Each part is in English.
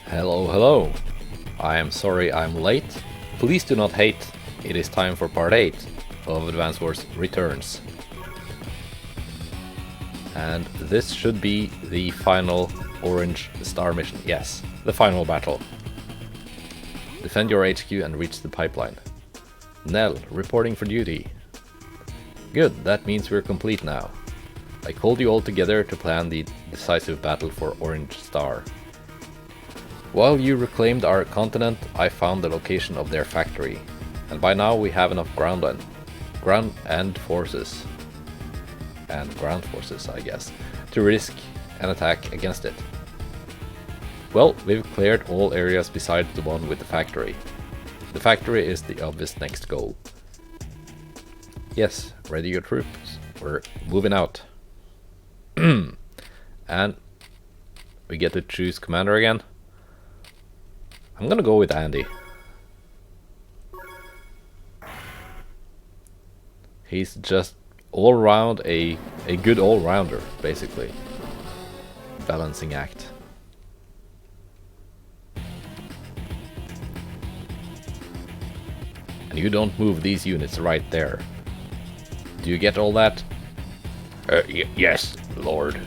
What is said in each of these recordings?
Hello, hello. I am sorry I'm late. Please do not hate. It is time for part 8 of Advance Wars Returns. And this should be the final Orange Star mission. Yes, the final battle. Defend your HQ and reach the pipeline. Nell, reporting for duty. Good, that means we're complete now. I called you all together to plan the decisive battle for Orange Star. While you reclaimed our continent, I found the location of their factory, and by now we have enough ground forces, I guess, to risk an attack against it. Well, we've cleared all areas besides the one with the factory. The factory is the obvious next goal. Yes, ready your troops. We're moving out. And we get to choose commander again. I'm gonna go with Andy. He's just all around a good all-rounder, basically. Balancing act. And you don't move these units right there. Do you get all that? Yes, Lord.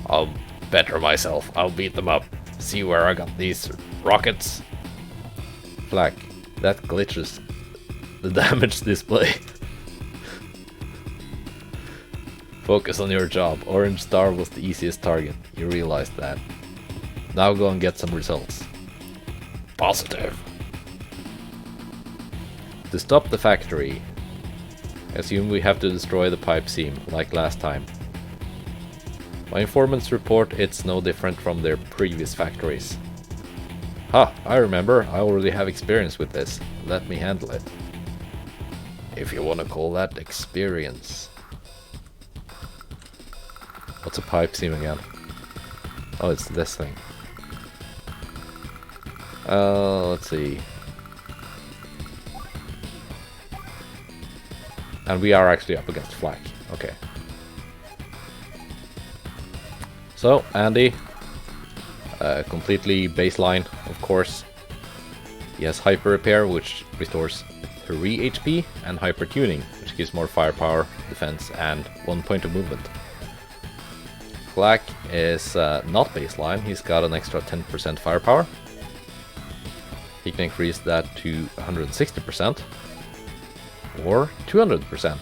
I'll better myself. I'll beat them up. See where I got these rockets? Flak, that glitches the damage display. Focus on your job. Orange Star was the easiest target. You realized that. Now go and get some results. Positive. To stop the factory, I assume we have to destroy the pipe seam, like last time. My informants report it's no different from their previous factories. Ha, I remember, I already have experience with this. Let me handle it. If you want to call that experience. What's a pipe seam again? Oh, it's this thing. Let's see. And we are actually up against Flak. Okay. So, Andy, completely baseline, of course. He has Hyper Repair, which restores 3 HP, and Hyper Tuning, which gives more firepower, defense, and 1 point of movement. Flak is not baseline, he's got an extra 10% firepower. He can increase that to 160%, or 200%,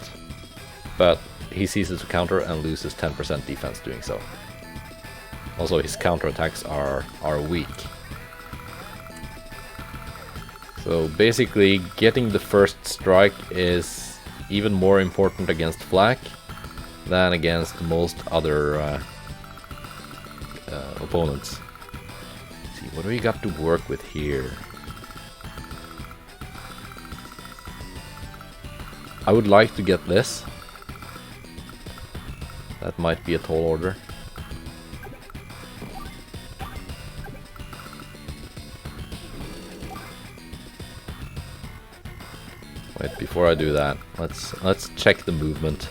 but he ceases to counter and loses 10% defense doing so. Also, his counterattacks are weak. So basically, getting the first strike is even more important against Flak than against most other opponents. Let's see, what do we got to work with here? I would like to get this. That might be a tall order. Wait, before I do that, let's check the movement.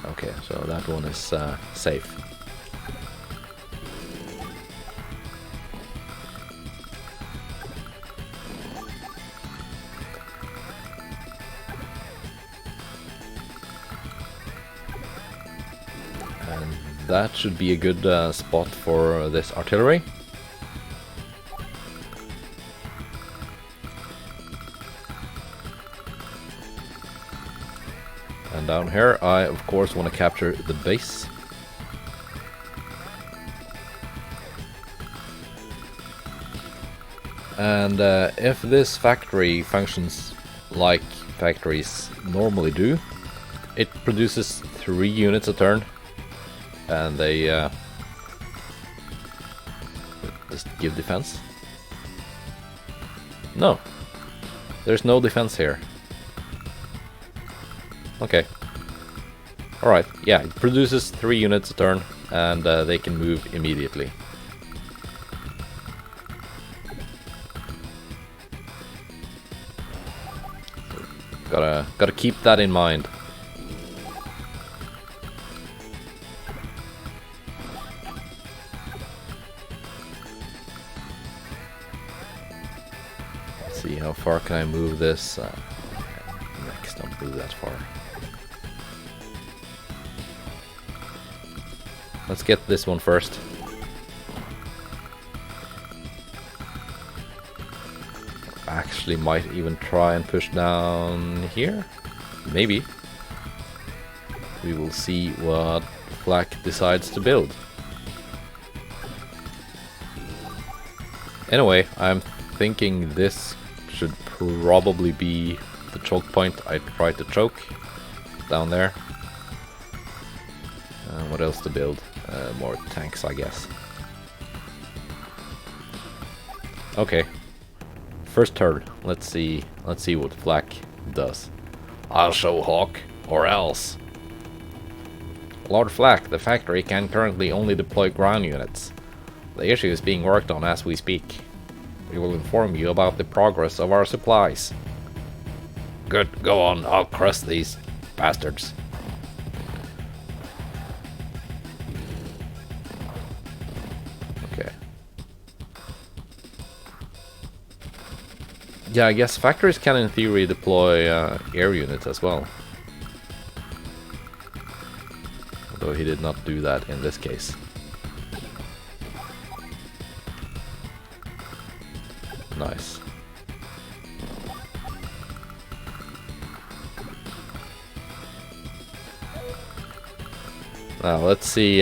Okay, so that one is safe. And that should be a good spot for this artillery. And down here, I of course want to capture the base. And if this factory functions like factories normally do, it produces 3 units a turn, and they just give defense. No, there's no defense here. Okay. Alright, yeah, it produces 3 units a turn, and they can move immediately. Gotta keep that in mind. see how far can I move this. Next, don't move that far. Let's get this one first. Actually, might even try and push down here. Maybe. We will see what Flak decides to build. Anyway, I'm thinking this should probably be the choke point. I tried to choke down there. What else to build? More tanks, I guess. Okay. First turn. Let's see what Flak does. I'll show Hawk, or else. Lord Flak, the factory can currently only deploy ground units. The issue is being worked on as we speak. We will inform you about the progress of our supplies. Good, go on, I'll crush these bastards. Okay. Yeah, I guess factories can in theory deploy air units as well. Although he did not do that in this case. Nice. Now let's see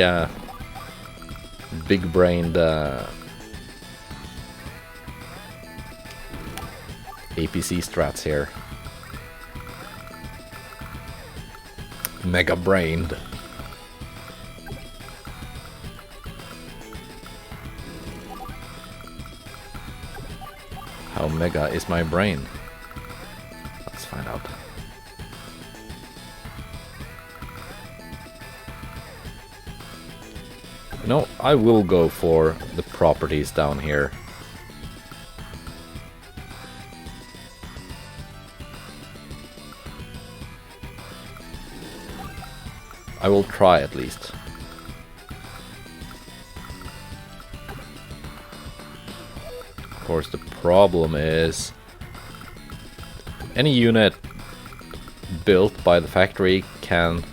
big-brained APC strats here. Mega-brained. How mega is my brain? Let's find out. You know, I will go for the properties down here. I will try at least. Of course, the problem is any unit built by the factory can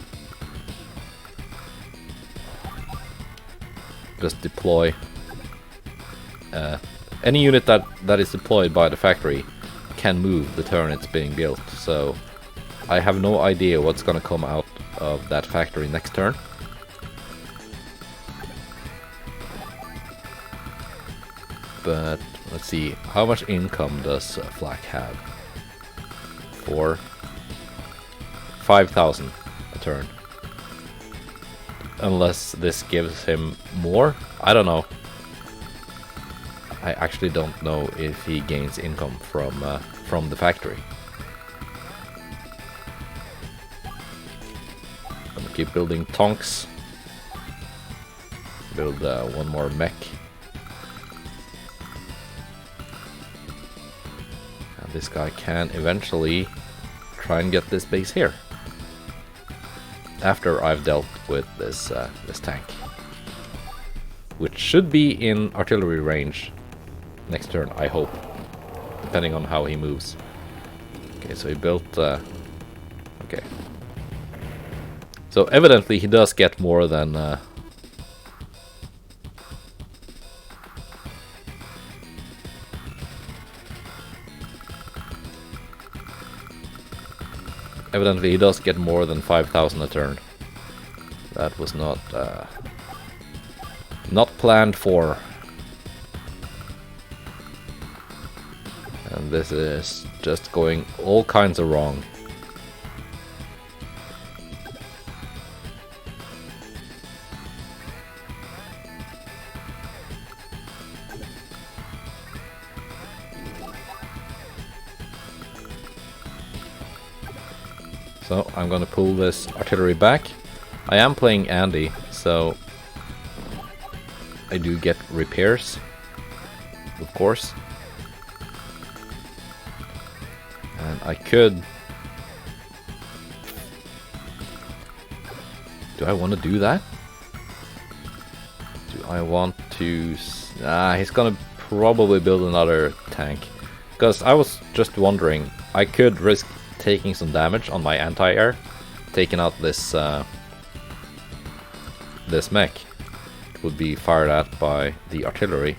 just deploy. Any unit that is deployed by the factory can move the turn it's being built. So I have no idea what's gonna come out of that factory next turn. But let's see, how much income does Flak have? For 5,000 a turn. Unless this gives him more? I don't know. I actually don't know if he gains income from the factory. I'm gonna keep building tonks. Build one more mech. And this guy can eventually try and get this base here. After I've dealt with this tank, which should be in artillery range next turn, I hope, depending on how he moves. Okay, so he built. Okay, so evidently he does get more than. Evidently he does get more than 5,000 a turn. That was not planned for. And this is just going all kinds of wrong. So I'm gonna pull this artillery back. I am playing Andy, so I do get repairs, of course. And I could... Do I want to do that? Do I want to... he's gonna probably build another tank. Because I was just wondering, I could risk taking some damage on my anti-air, taking out this this mech. It would be fired at by the artillery.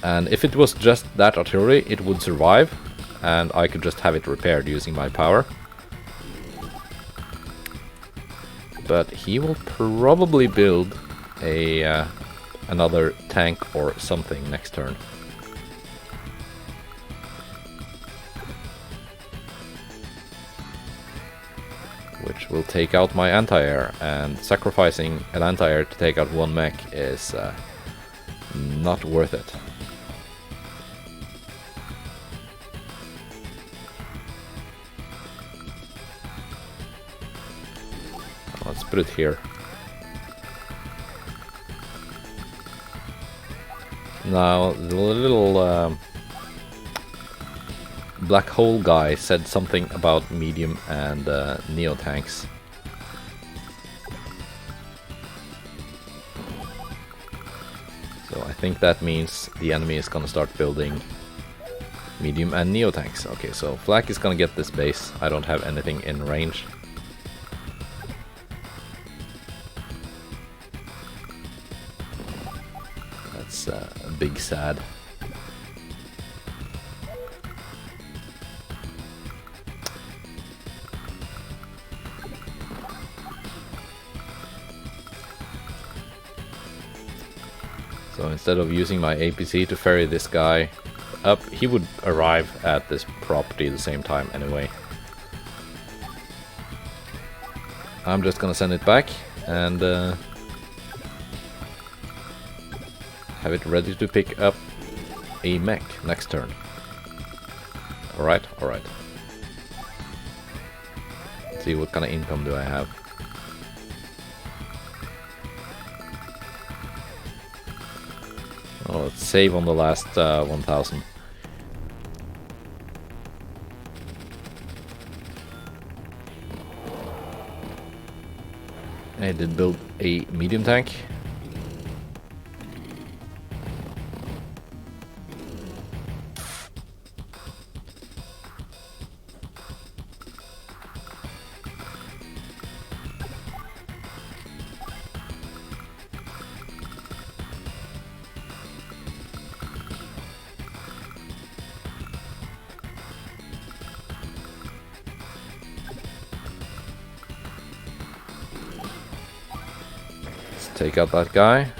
And if it was just that artillery, it would survive, and I could just have it repaired using my power. But he will probably build a another tank or something next turn. Which will take out my anti-air, and sacrificing an anti-air to take out one mech is not worth it. Let's put it here. Now, the little black hole guy said something about medium and neo tanks. So I think that means the enemy is gonna start building medium and neo tanks. Okay, so Flak is gonna get this base. I don't have anything in range. That's a big sad. So instead of using my APC to ferry this guy up, he would arrive at this property at the same time anyway. I'm just gonna send it back and have it ready to pick up a mech next turn. Alright, alright. Let's see what kind of income do I have. Oh, let's save on the last 1000. I did build a medium tank. Take out that guy.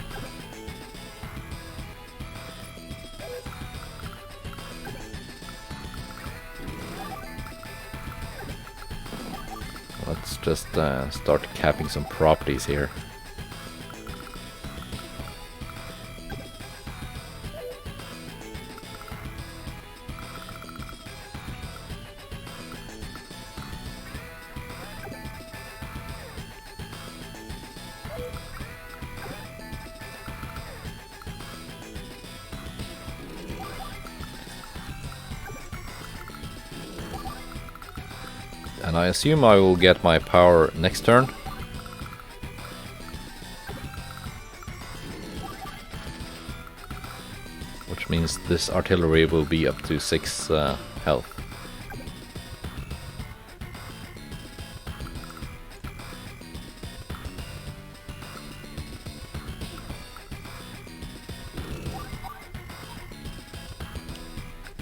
Let's just start capping some properties here. And I assume I will get my power next turn. Which means this artillery will be up to 6 health.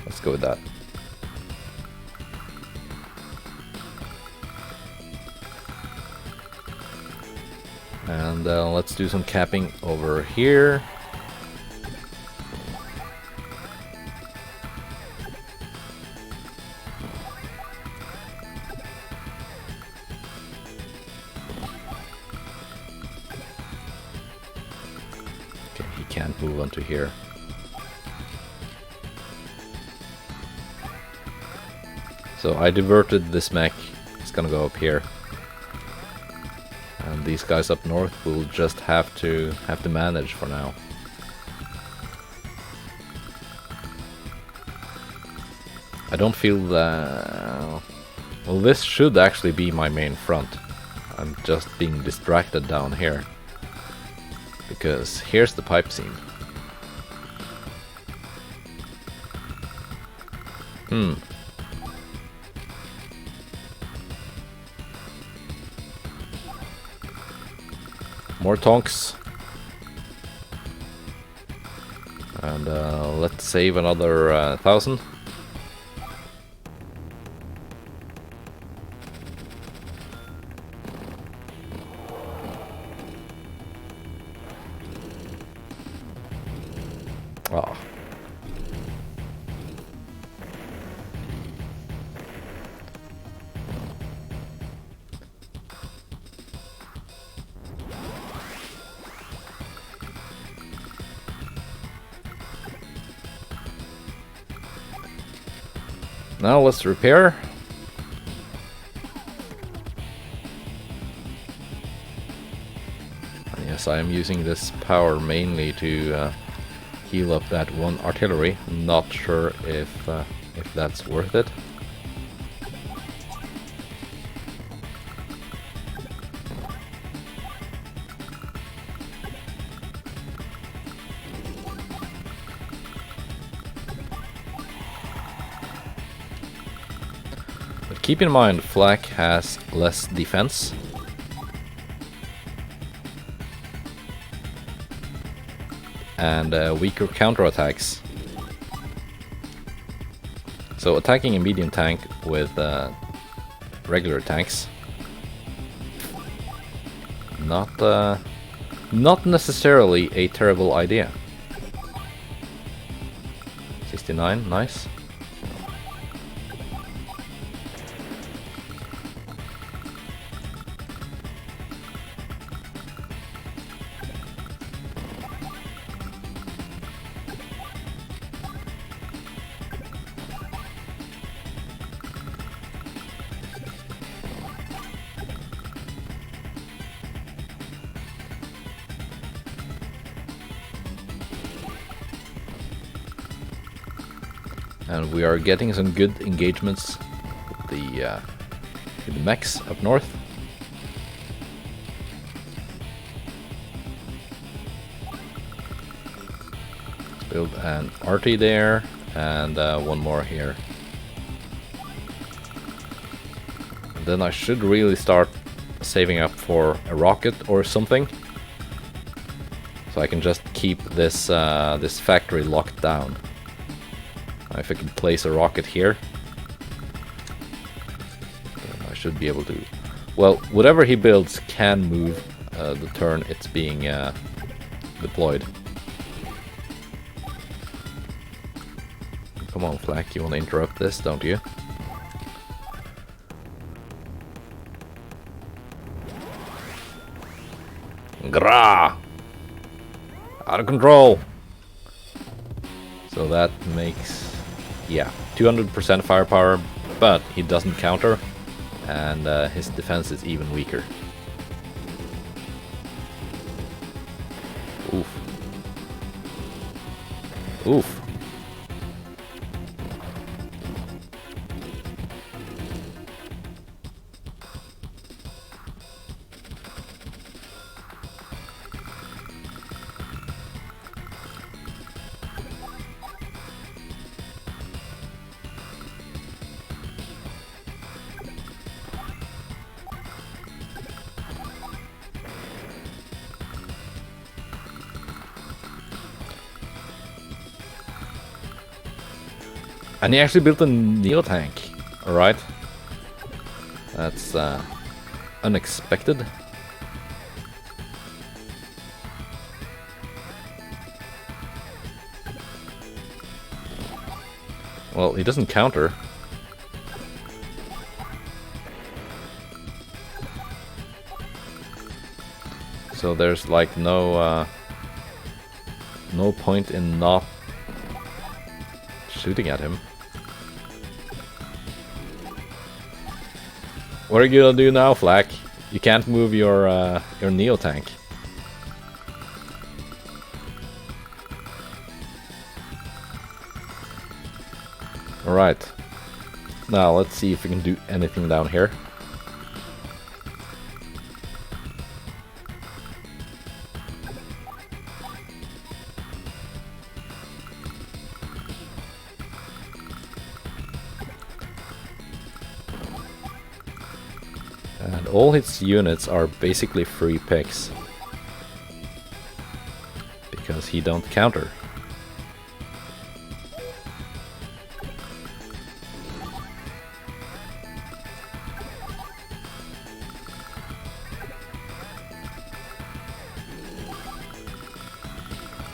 Let's go with that. And let's do some capping over here. Okay, he can't move onto here. So I diverted this mech. It's gonna go up here. And these guys up north will just have to manage for now. I don't feel that... Well, this should actually be my main front. I'm just being distracted down here. Because here's the pipe seam. More tonks. And let's save another 1,000. Ah. Now let's repair. And yes, I am using this power mainly to heal up that one artillery. Not sure if that's worth it. Keep in mind, Flak has less defense. And weaker counterattacks. So attacking a medium tank with regular tanks, not necessarily a terrible idea. 69, nice. And we are getting some good engagements with the mechs up north. Let's build an arty there, and one more here. And then I should really start saving up for a rocket or something, so I can just keep this this factory locked down. If I can place a rocket here, then I should be able to... Well, whatever he builds can move the turn it's being deployed. Come on, Flak, you want to interrupt this, don't you? Grah! Out of control! So that makes... yeah, 200% firepower, but he doesn't counter, and his defense is even weaker. Oof. Oof. And he actually built a Neo tank. Alright. That's unexpected. Well, he doesn't counter. So there's like no point in not shooting at him. What are you gonna do now, Flak? You can't move your Neo tank. Alright. Now let's see if we can do anything down here. And all his units are basically free picks. Because he don't counter.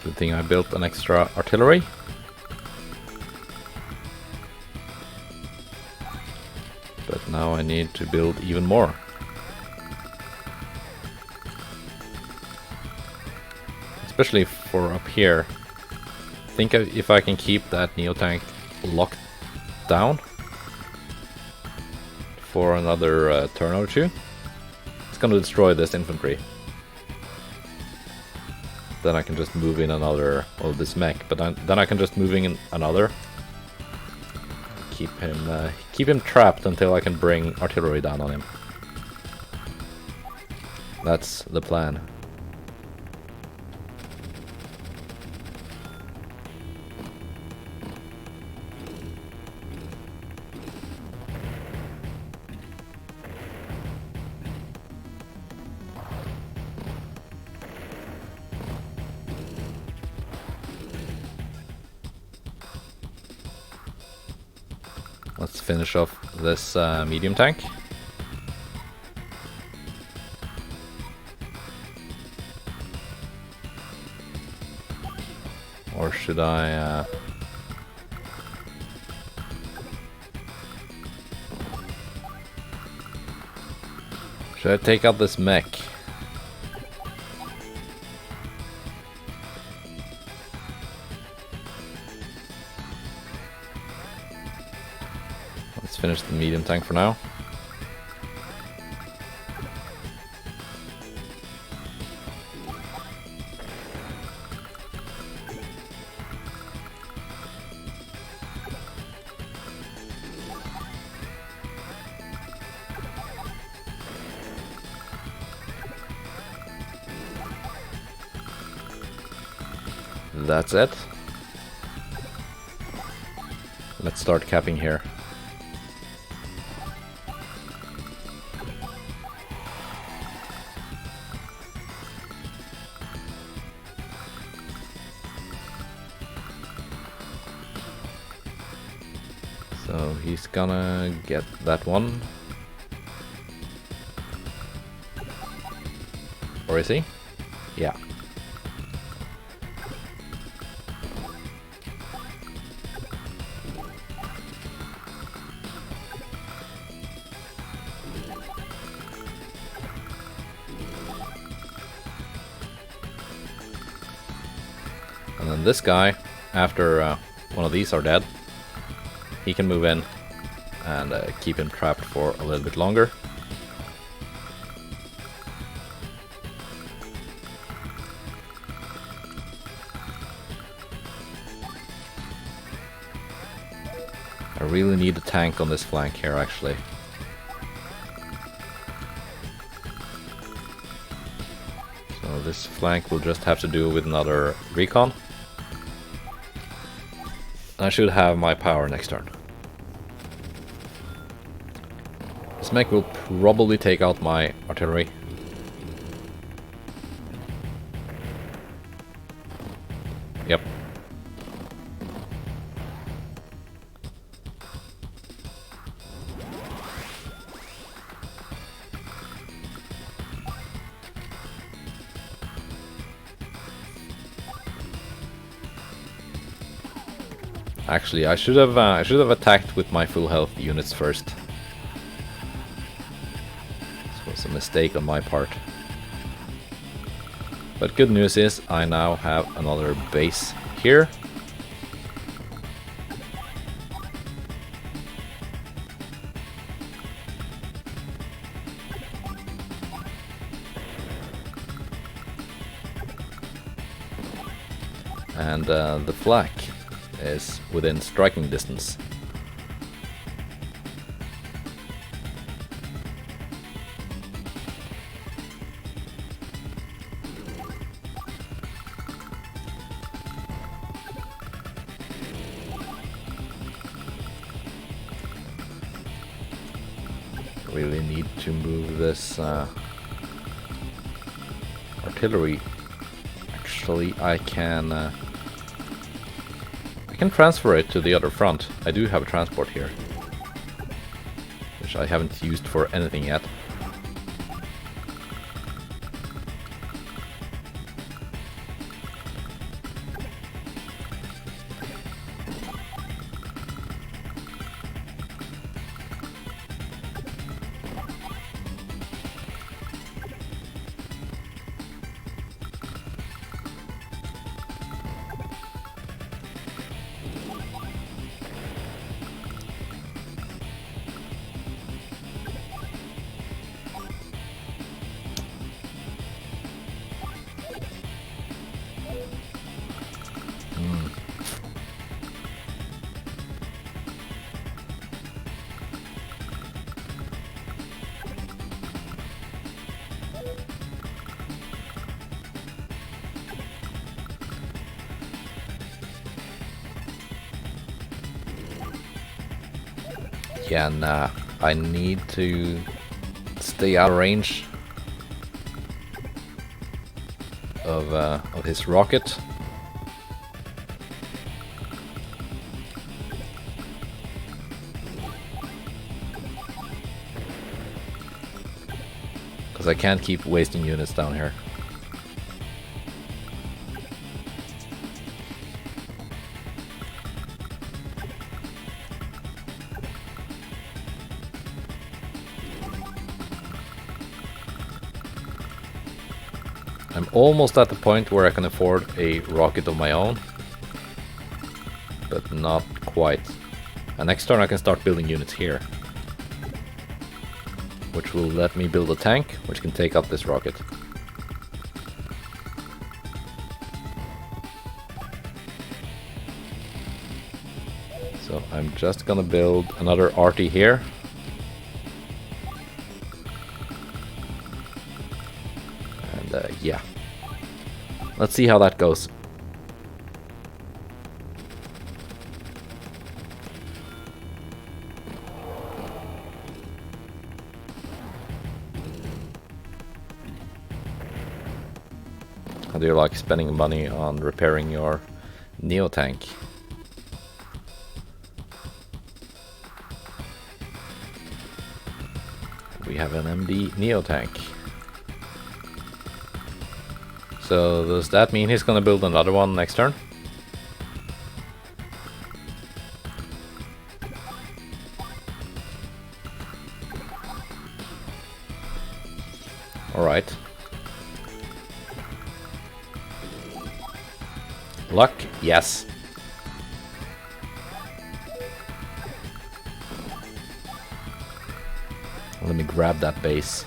Good thing I built an extra artillery. But now I need to build even more. Especially for up here. Think if I can keep that Neo-tank locked down for another turn or two, it's gonna destroy this infantry. Then I can just move in another, well, this mech, but then I can just move in another. Keep him trapped until I can bring artillery down on him. That's the plan. Let's finish off this medium tank. Or should I... should I take out this mech? Let's finish the medium tank for now. That's it. Let's start capping here. So he's gonna get that one. Or is he? Yeah. And then this guy, after one of these are dead, he can move in and keep him trapped for a little bit longer. I really need a tank on this flank here, actually. So this flank will just have to do with another recon. I should have my power next turn. This mech will probably take out my artillery. Yep. Actually, I should have attacked with my full health units first. This was a mistake on my part. But good news is I now have another base here. And the Flak is within striking distance. really need to move this artillery. Actually, I can transfer it to the other front. I do have a transport here, which I haven't used for anything yet. Yeah, and I need to stay out of range of his rocket. Because I can't keep wasting units down here. I'm almost at the point where I can afford a rocket of my own, but not quite. And next turn I can start building units here, which will let me build a tank, which can take up this rocket. So I'm just gonna build another arty here. Yeah, let's see how that goes. How do you like spending money on repairing your Neo tank? We have an MD Neo tank. So does that mean he's gonna build another one next turn? Alright. Luck? Yes. Let me grab that base.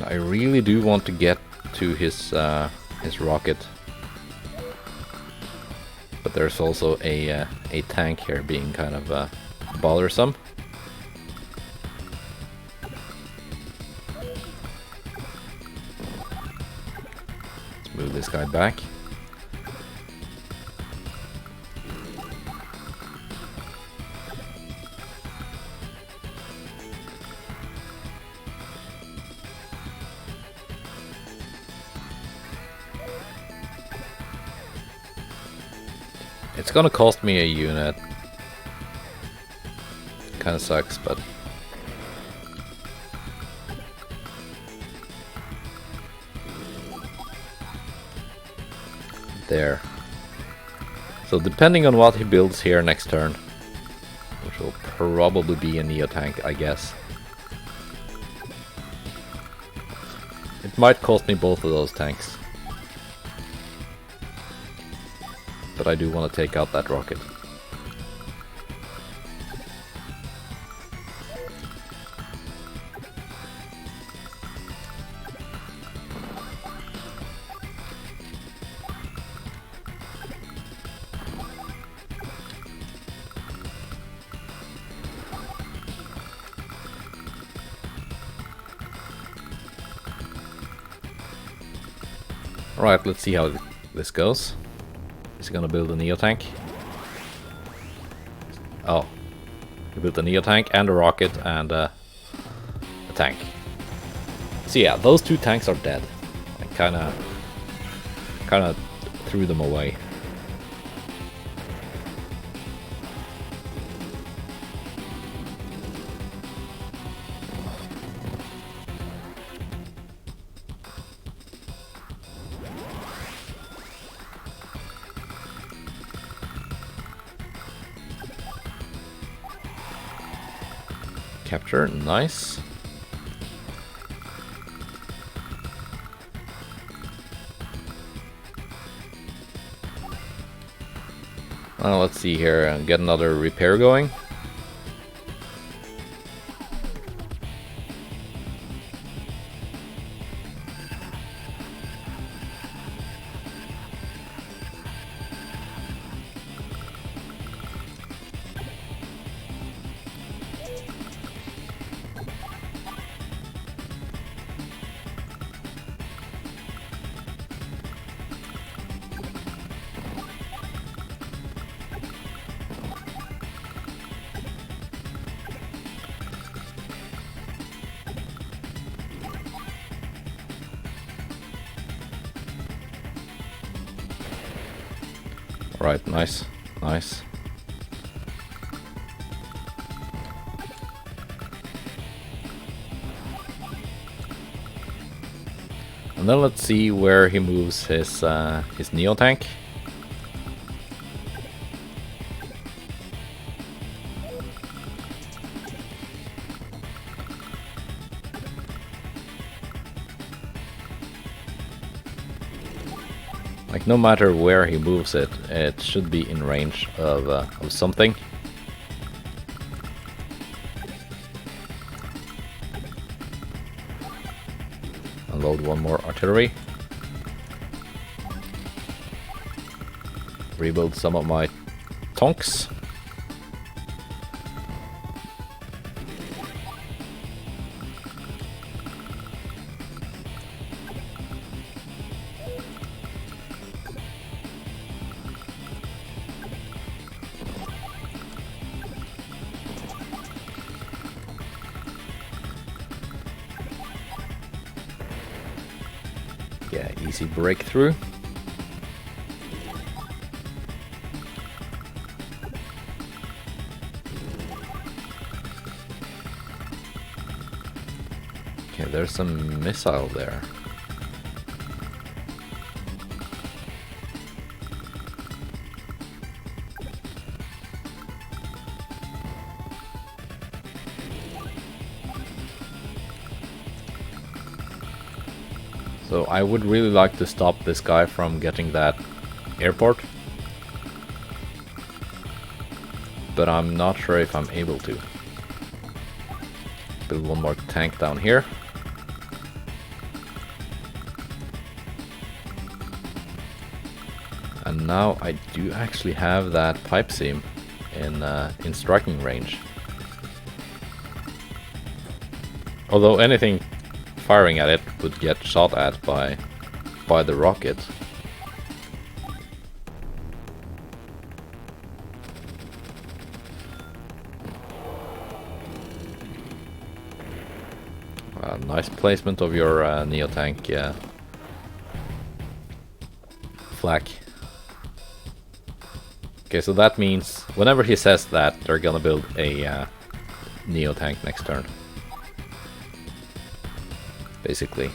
I really do want to get to his rocket, but there's also a tank here being kind of bothersome. Let's move this guy back. It's gonna cost me a unit. Kinda sucks, but... There. So depending on what he builds here next turn, which will probably be a Neo tank, I guess. It might cost me both of those tanks. But I do want to take out that rocket. Alright, let's see how this goes. Is he gonna build a Neo tank? Oh. He built a Neo tank and a rocket and a tank. So yeah, those two tanks are dead. I kinda threw them away. Capture, nice. Well, let's see here and get another repair going. Right, nice, nice. And then let's see where he moves his Neo tank. Like, no matter where he moves it, it should be in range of something. Unload one more artillery. Rebuild some of my tonks. Yeah, easy breakthrough. Okay, there's some missile there. So I would really like to stop this guy from getting that airport, but I'm not sure if I'm able to. Build one more tank down here. And now I do actually have that pipe seam in striking range. Although anything firing at it would get shot at by the rocket. Nice placement of your Neo tank, yeah. Flak. Okay, so that means whenever he says that, they're gonna build a Neo tank next turn. Basically.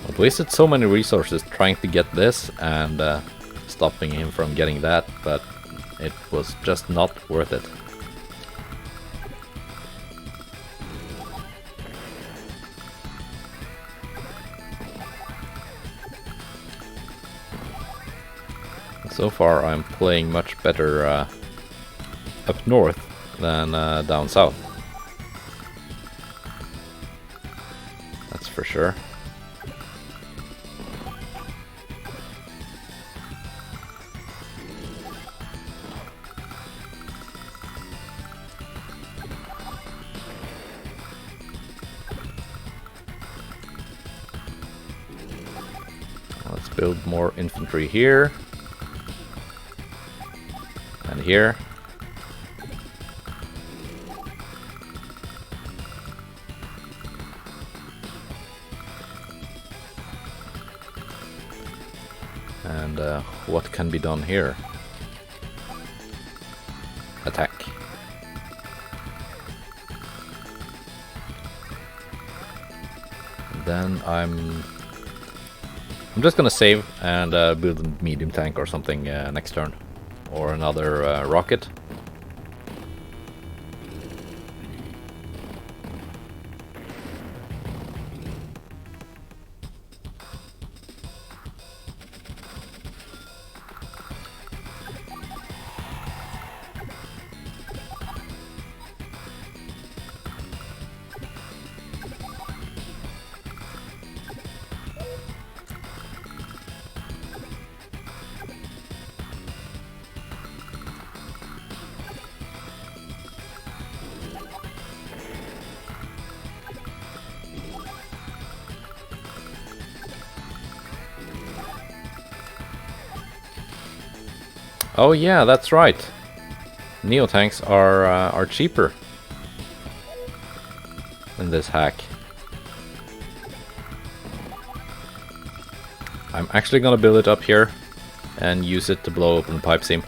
I've wasted so many resources trying to get this and stopping him from getting that, but it was just not worth it. So far I'm playing much better up north than down south. That's for sure. Let's build more infantry here. And here. And what can be done here? Attack. And then I'm just gonna save and build a medium tank or something next turn, or another rocket. Oh yeah, that's right. Neo tanks are cheaper than this hack. I'm actually gonna build it up here and use it to blow open the pipe seam.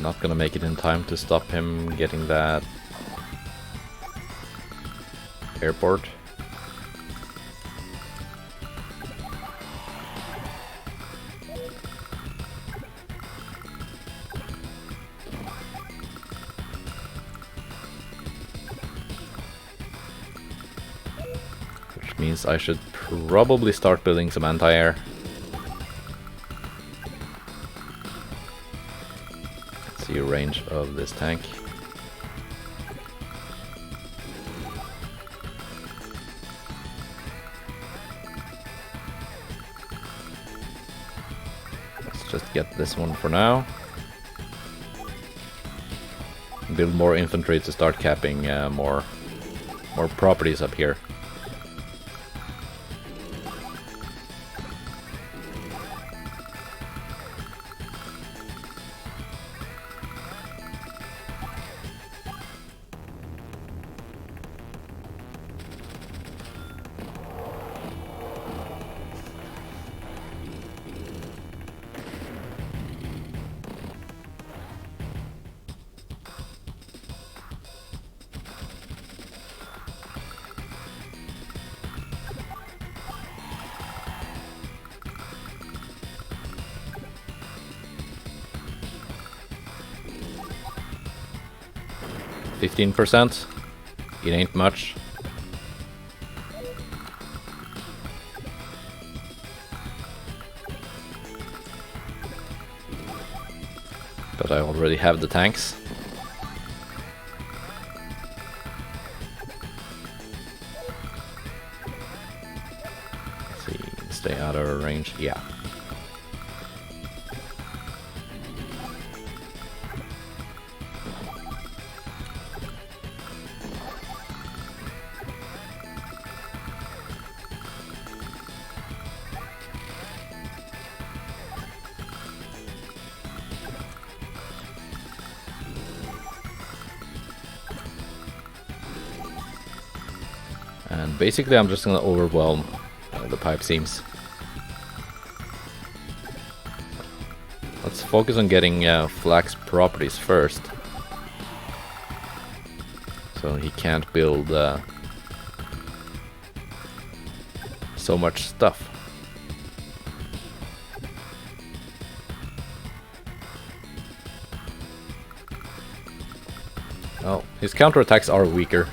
Not gonna make it in time to stop him getting that airport. Which means I should probably start building some anti-air. Range of this tank. Let's just get this one for now. Build more infantry to start capping more properties up here. %. It ain't much. But I already have the tanks. Let's see, stay out of range. Yeah. And basically I'm just gonna overwhelm the pipe seams. Let's focus on getting Flak's properties first. So he can't build so much stuff. Well, his counterattacks are weaker.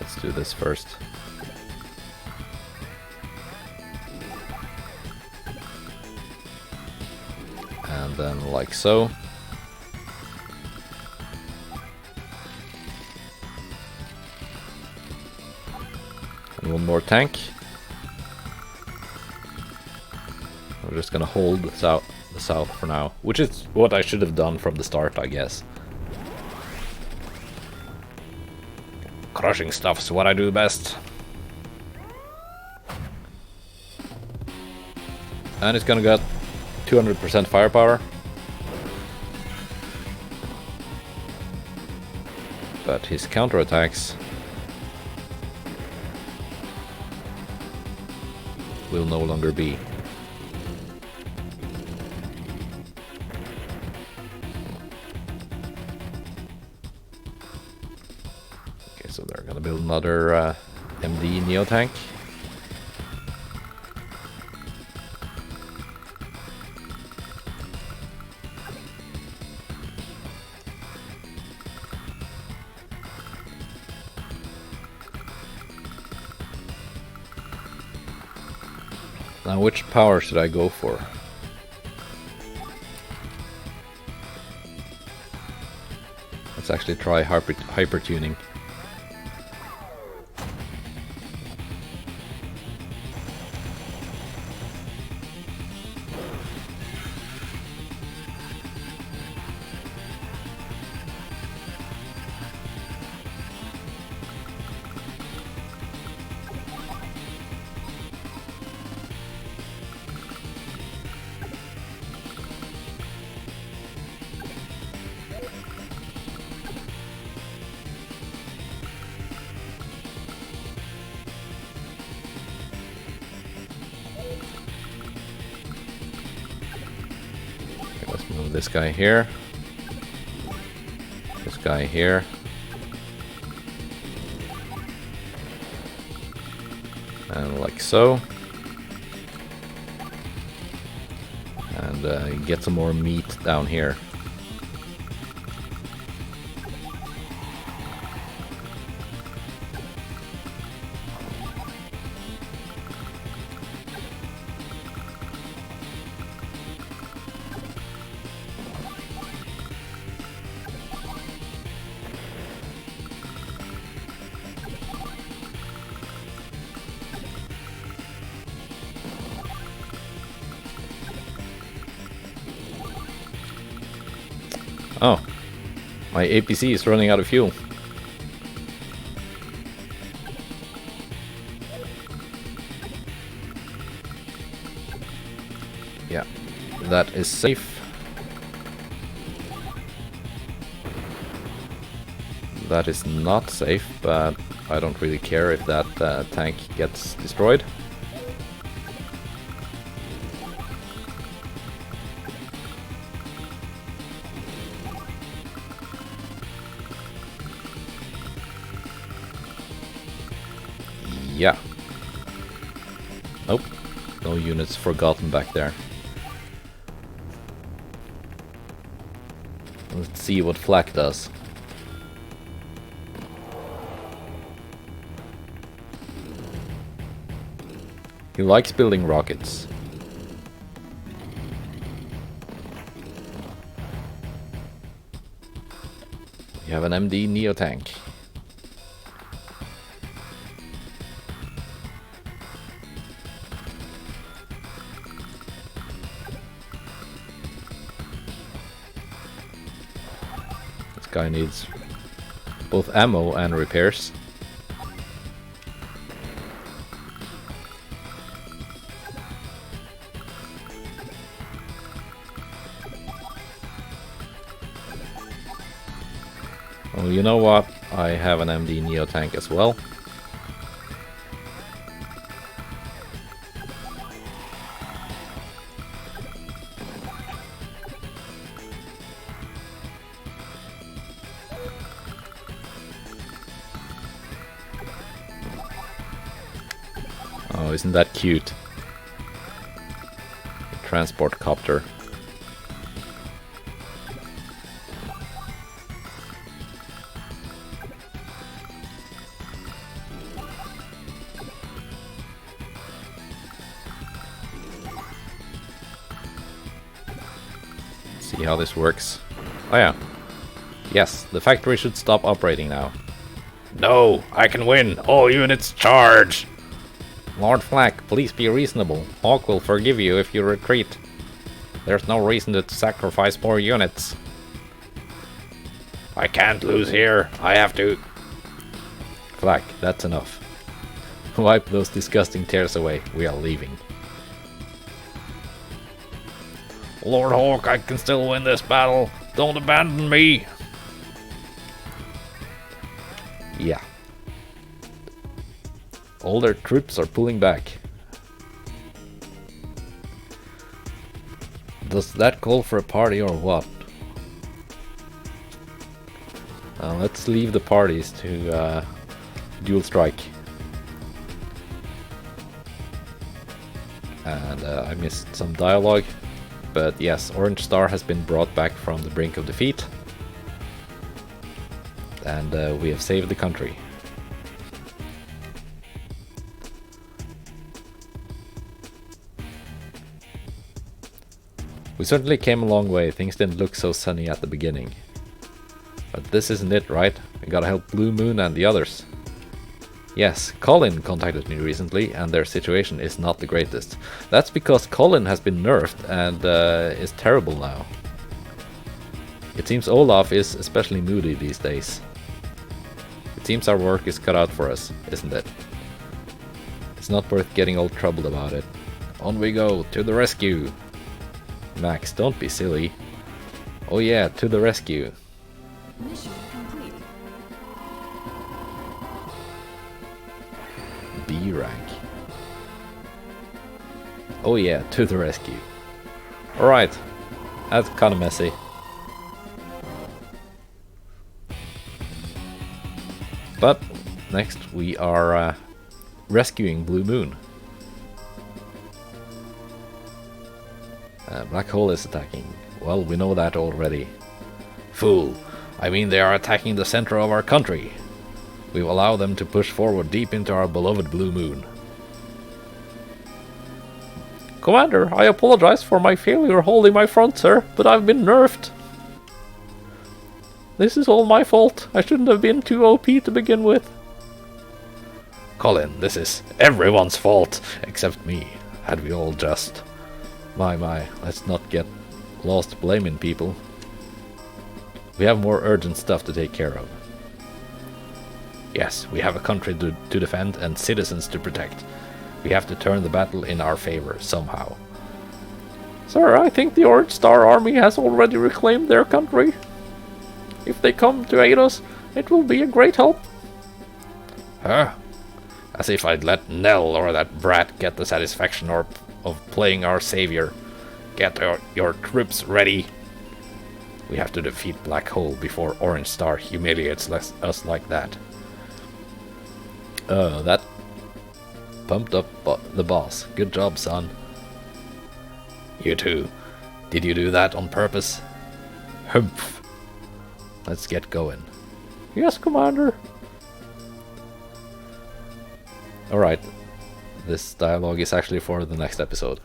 Let's do this first. And then like so. And one more tank. We're just gonna hold the south for now, which is what I should have done from the start, I guess. Crushing stuff's what I do best. And it's gonna get 200% firepower. But his counterattacks will no longer be. Okay, so they're gonna build another MD Neo tank. Now, which power should I go for? Let's actually try hyper tuning. Let's move this guy here. This guy here. And like so. And get some more meat down here. Oh, my APC is running out of fuel. Yeah, that is safe. That is not safe, but I don't really care if that tank gets destroyed. Yeah. Nope. No units forgotten back there. Let's see what Flak does. He likes building rockets. You have an MD Neo tank. Guy needs both ammo and repairs. Well, you know what? I have an MD Neo tank as well. Oh, isn't that cute? Transport copter. See how this works. Oh yeah. Yes, the factory should stop operating now. No, I can win. All units charge. Lord Flak, please be reasonable. Hawk will forgive you if you retreat. There's no reason to sacrifice more units. I can't lose here. I have to. Flak, that's enough. Wipe those disgusting tears away. We are leaving. Lord Hawk, I can still win this battle. Don't abandon me. Yeah. All their troops are pulling back. Does that call for a party or what? Let's leave the parties to dual strike. And I missed some dialogue. But yes, Orange Star has been brought back from the brink of defeat. And we have saved the country. We certainly came a long way. Things didn't look so sunny at the beginning. But this isn't it, right? We gotta help Blue Moon and the others. Yes, Colin contacted me recently, and their situation is not the greatest. That's because Colin has been nerfed and is terrible now. It seems Olaf is especially moody these days. It seems our work is cut out for us, isn't it? It's not worth getting all troubled about it. On we go, to the rescue! Max, don't be silly. Oh yeah, to the rescue. Mission complete. B rank. Oh yeah, to the rescue. Alright, that's kinda messy. But next we are rescuing Blue Moon. Black Hole is attacking. Well, we know that already. Fool! I mean, they are attacking the center of our country. We will allow them to push forward deep into our beloved Blue Moon. Commander, I apologize for my failure holding my front, sir, but I've been nerfed. This is all my fault. I shouldn't have been too OP to begin with. Colin, this is everyone's fault, except me. Had we all just... My, let's not get lost blaming people. We have more urgent stuff to take care of. Yes, we have a country to defend and citizens to protect. We have to turn the battle in our favor, somehow. Sir, I think the Orange Star Army has already reclaimed their country. If they come to aid us, it will be a great help. Huh? As if I'd let Nell or that brat get the satisfaction of playing our savior. Get your troops ready. We have to defeat Black Hole before Orange Star humiliates us like that. That pumped up the boss. Good job, son. You too. Did you do that on purpose? Humph. Let's get going. Yes, Commander. Alright. This dialogue is actually for the next episode.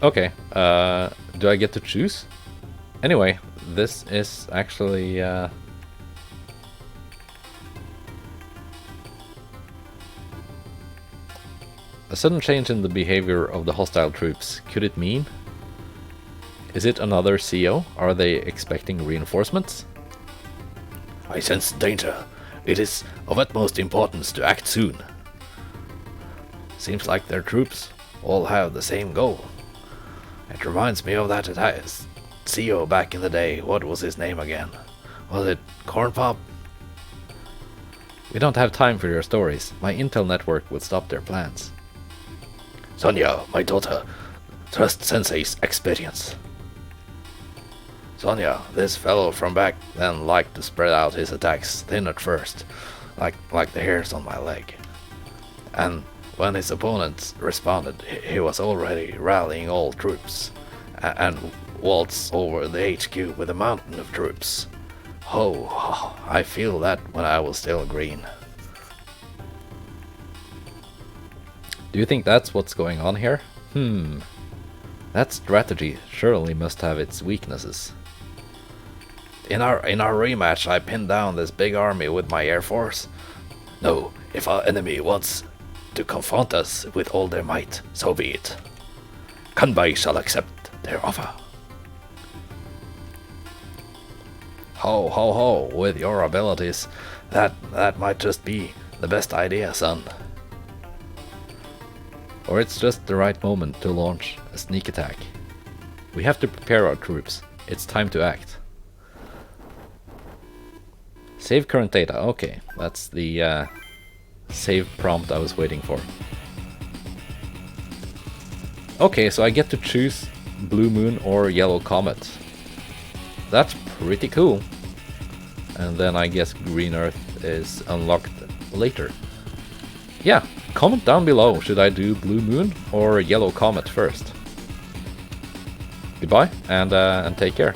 Okay, do I get to choose? Anyway, this is actually... a sudden change in the behavior of the hostile troops. Could it mean? Is it another CO? Are they expecting reinforcements? I sense danger. It is of utmost importance to act soon. Seems like their troops all have the same goal. It reminds me of that CEO back in the day, what was his name again? Was it Corn Pop? We don't have time for your stories. My intel network will stop their plans. Sonia, my daughter, trust Sensei's experience. Sonia, this fellow from back then liked to spread out his attacks thin at first, like the hairs on my leg. And when his opponents responded, he was already rallying all troops, and waltzed over the HQ with a mountain of troops. Oh, I feel that when I was still green. Do you think that's what's going on here? That strategy surely must have its weaknesses. In our rematch, I pinned down this big army with my air force. No, if our enemy wants to confront us with all their might, so be it. Kanbai shall accept their offer. Ho, ho, ho, with your abilities, that might just be the best idea, son. Or it's just the right moment to launch a sneak attack. We have to prepare our troops. It's time to act. Save current data. Okay, that's the save prompt I was waiting for. Okay, so I get to choose Blue Moon or Yellow Comet. That's pretty cool. And then I guess Green Earth is unlocked later. Yeah, comment down below, should I do Blue Moon or Yellow Comet first? Goodbye, and take care.